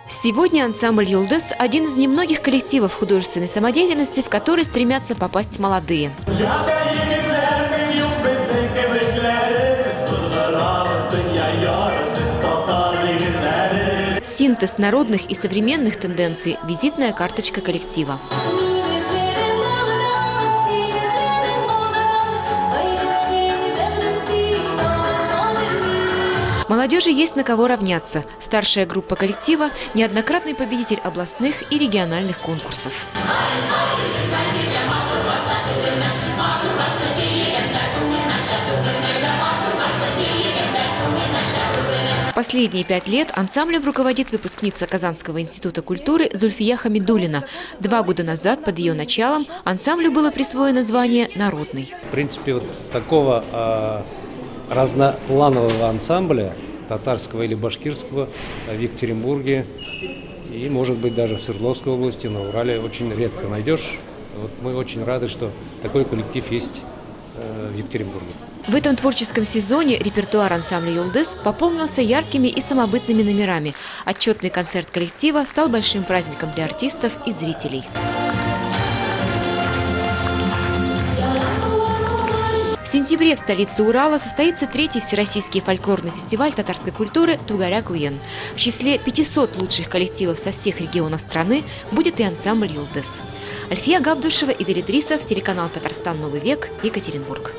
Сегодня ансамбль «Юлдыз» – один из немногих коллективов художественной самодеятельности, в который стремятся попасть молодые. Синтез народных и современных тенденций – визитная карточка коллектива. Молодежи есть на кого равняться. Старшая группа коллектива – неоднократный победитель областных и региональных конкурсов. Последние 5 лет ансамблем руководит выпускница Казанского института культуры Зульфия Хамидуллина. 2 года назад под ее началом ансамблю было присвоено звание «Народный». В принципе, вот такого разнопланового ансамбля, татарского или башкирского, в Екатеринбурге и, может быть, даже в Свердловской области, на Урале очень редко найдешь. Вот мы очень рады, что такой коллектив есть в Екатеринбурге. В этом творческом сезоне репертуар ансамбля «Юлдыз» пополнился яркими и самобытными номерами. Отчетный концерт коллектива стал большим праздником для артистов и зрителей. В сентябре в столице Урала состоится 3-й всероссийский фольклорный фестиваль татарской культуры «Тугаряк-Уен». В числе 500 лучших коллективов со всех регионов страны будет и ансамбль «Юлдыз». Альфия Габдушева, Идель Идрисов, телеканал «Татарстан. Новый век», Екатеринбург.